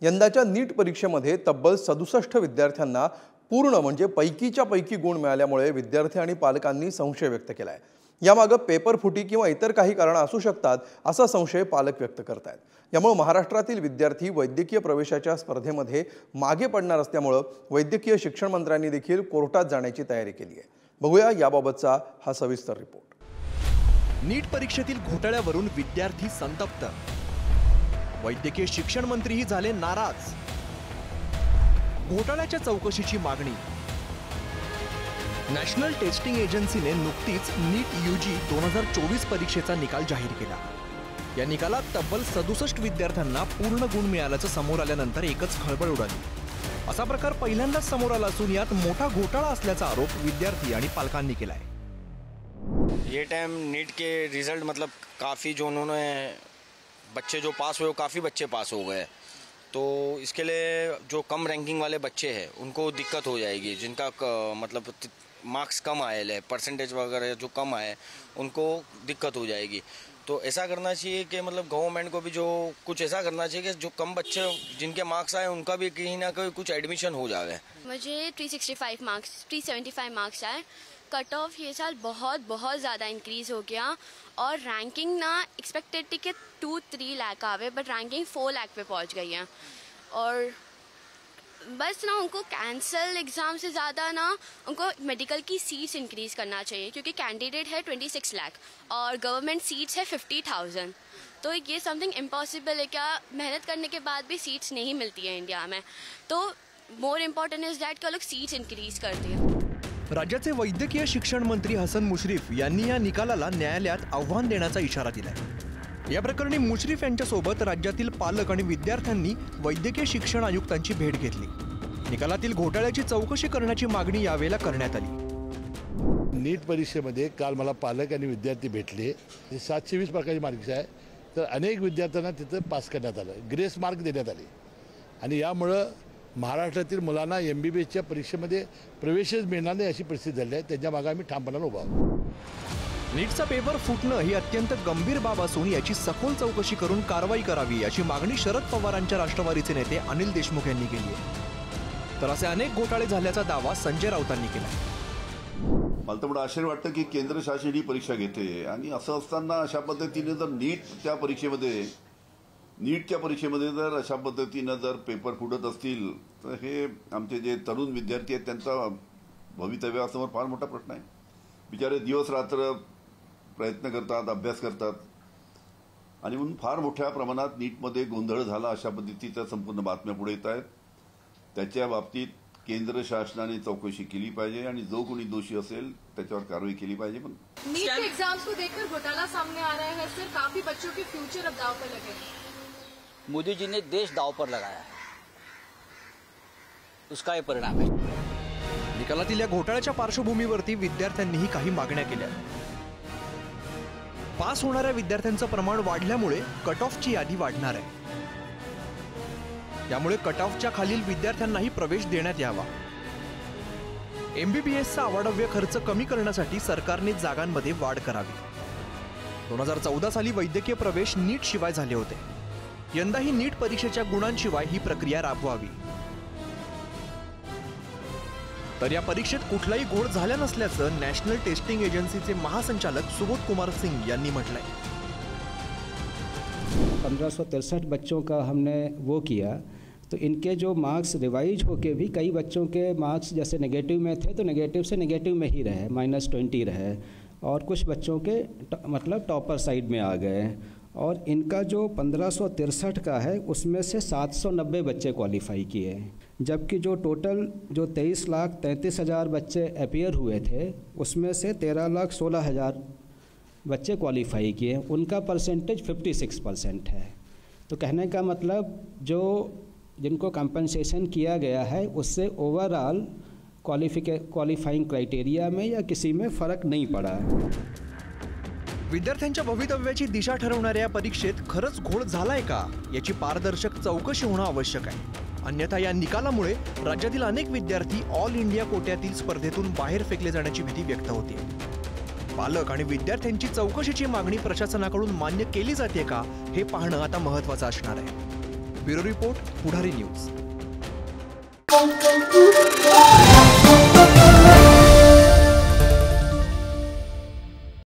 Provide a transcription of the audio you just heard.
यंदाच्या नीट परीक्षेमध्ये तब्बल 67 विद्यार्थ्यांना पूर्ण म्हणजे पैकीच्या पैकी गुण मिळाल्यामुळे विद्यार्थी आणि पालकांनी संशय व्यक्त केलाय। यामागे पेपर फुटी किंवा इतर काही कारण असू शकतात असा संशय पालक व्यक्त करतात। यामुळे महाराष्ट्रातील विद्यार्थी वैद्यकीय प्रवेशाच्या स्पर्धेमध्ये मागे पडणार असल्यामुळे वैद्यकीय शिक्षण मंत्र्यांनी देखील कोर्टात जाण्याची तयारी केली आहे। बघूया याबाबतचा हा सविस्तर रिपोर्ट। नीट परीक्षेतील घोटाळ्यावरून विद्यार्थी संतप्त, वैद्यकीय शिक्षण मंत्रीही झाले नाराज। घोटाळ्याच्या चौकशीची मागणी। नॅशनल टेस्टिंग एजन्सीने नुकतीच नीट यूजी 2024 परीक्षेचा निकाल जाहीर केला। या निकालात तब्बल 67 विद्यार्थ्यांना पूर्ण गुण मिळाल्याचं समोर आल्यानंतर एकच खळबळ उडाली। असा प्रकार पहिल्यांदाच समोर आला असून यात मोठा घोटाळा असल्याचा आरोप विद्यार्थी आणि पालकांनी केलाय। ये टाइम नीट के रिजल्ट मतलब काफ़ी जो उन्होंने बच्चे जो पास हुए काफ़ी बच्चे पास हो गए, तो इसके लिए जो कम रैंकिंग वाले बच्चे हैं उनको दिक्कत हो जाएगी। जिनका मतलब मार्क्स कम आए हैं, परसेंटेज वगैरह जो कम आए उनको दिक्कत हो जाएगी। तो ऐसा करना चाहिए कि मतलब गवर्नमेंट को भी जो कुछ ऐसा करना चाहिए कि जो कम बच्चे जिनके मार्क्स आए उनका भी कहीं ना कहीं कुछ एडमिशन हो जाए। मुझे 375 मार्क्स आए। कट ऑफ ये साल बहुत ज़्यादा इंक्रीज हो गया और रैंकिंग ना एक्सपेक्टेड थी कि 2-3 लाख आवे, बट रैंकिंग 4 लाख पे पहुंच गई है। और बस ना उनको कैंसल एग्ज़ाम से ज़्यादा ना उनको मेडिकल की सीट्स इंक्रीज़ करना चाहिए, क्योंकि कैंडिडेट है 26 लाख और गवर्नमेंट सीट्स है 50,000। तो ये समथिंग इम्पॉसिबल है। क्या मेहनत करने के बाद भी सीट्स नहीं मिलती है इंडिया में। तो मोर इम्पॉर्टेंट इज़ डैट कि लोग सीट्स इंक्रीज़ कर दें। राज्याचे वैद्यकीय शिक्षण मंत्री हसन मुश्रीफ यांनी या निकालाला न्यायालयात आव्हान देण्याचा इशारा दिलाय। या प्रकरणी मुश्रीफ यांच्यासोबत राज्यातील पालक आणि विद्यार्थ्यांनी वैद्यकीय शिक्षण आयुक्तांची भेट घेतली। निकालातील घोटाळ्याची चौकशी करण्याची मागणी यावेळेला करण्यात आली। नीट परीक्षेमध्ये काल मला पालक आणि विद्यार्थी भेटले। 720 मार्काची मार्क्स आहे, तर अनेक विद्यार्थ्यांना तिथं पास करण्यात आलं, ग्रेस मार्क देण्यात आले आणि यामुळे महाराष्ट्रातील मुलांना MBBSच्या परीक्षेमध्ये प्रवेशच मिळणार नाही अशी परिस्थिती झाली आहे। त्याच्या मागे आम्ही ठामपणाने उभा आहोत। नीटचा पेपर फुटणं ही अत्यंत गंभीर बाब असून याची सखोल चौकशी करून कारवाई करावी अशी मागणी शरद पवारांच्या राष्ट्रवादीचे नेते अनिल देशमुख यांनी केली आहे। तर असे अनेक घोटाळे झाल्याचा दावा संजय राऊतांनी केला। मला तर आश्चर्य वाटतं की केंद्र शासन ही परीक्षा घेते आणि असं असताना अशा पद्धतीने जर नीटच्या परीक्षेमध्ये जर अशा पद्धतीनं जर पेपर फुटत असतील तर हे आमचे जे तरुण विद्यार्थी आहेत त्यांचा भवितव्यासमोर फार मोठा प्रश्न आहे। बिचारे दिवस रात्र प्रयत्न करतात, अभ्यास करतात आणि म्हणून फार मोठ्या प्रमाणात नीटमध्ये गोंधळ झाला अशा पद्धतीच्या संपूर्ण बातम्या पुढे येत आहेत। त्याच्या बाबतीत केंद्र शासनाने चौकशी केली पाहिजे आणि जो कोणी दोषी असेल त्याच्यावर कारवाई केली पाहिजे। पण नीट के एग्जाम्स को देखकर घोटाला सामने आ रहा है सर, काफी बच्चों के फ्यूचर अब दांव पर लगे। मोदी जी ने देश दांव पर लगाया है, उसका ये परिणाम है। निकालातील या घोटाळ्याच्या पार्श्वभूमीवरती विद्यार्थ्यांनीही काही मागण्या केल्या। पास होणाऱ्या विद्यार्थ्यांचं प्रमाण वाढल्यामुळे कट ऑफची यादी वाढणार आहे। त्यामुळे कट ऑफच्या खालील विद्यार्थ्यांनाही प्रवेश देण्यात यावा। MBBSचा अवाढव्य खर्च कमी करण्यासाठी सरकारने जागांमध्ये वाढ करावी। 2014 साली वैद्यकीय प्रवेश नीट शिवाय झाले होते। यंदाही नीट परीक्षेच्या गुणांशिवाय ही प्रक्रिया राबवावी। तर या परीक्षेत कुठलाही घोळ झाला नसल्याचं नॅशनल टेस्टिंग एजन्सीचे महासंचालक सुबोध कुमार सिंह यांनी म्हटलंय। 1563 बच्चों का हमने वो किया, तो इनके जो मार्क्स रिवाइज होके भी कई बच्चों के मार्क्स जैसे नेगेटिव में थे तो नेगेटिव से नेगेटिव में ही रहे, -20 रहे, और कुछ बच्चों के मतलब टॉपर साइड में आ गए। और इनका जो 1563 का है उसमें से 790 बच्चे क्वालिफाई किए, जबकि जो टोटल जो 23,33,000 बच्चे अपीयर हुए थे उसमें से 13,16,000 बच्चे क्वालिफाई किए, उनका परसेंटेज 56% है। तो कहने का मतलब जो जिनको कंपनसेशन किया गया है उससे ओवरऑल क्वालिफाइंग क्राइटेरिया में या किसी में फ़र्क नहीं पड़ा। विद्यार्थ्यांच्या भवितव्याची दिशा ठरवणाऱ्या परीक्षेत खरंच घोळ झालाय का याची पारदर्शक चौकशी होणं आवश्यक आहे। अन्यथा या निकालामुळे राज्यातील अनेक विद्यार्थी ऑल इंडिया कोट्यातील स्पर्धेतून बाहेर फेकले जाण्याची भीती व्यक्त होते। पालक आणि विद्यार्थ्यांची चौकशीची मागणी प्रशासनाकडून मान्य केली जाते का हे पाहणं आता महत्त्वाचं असणार आहे। ब्युरो रिपोर्ट, पुढारी न्यूज.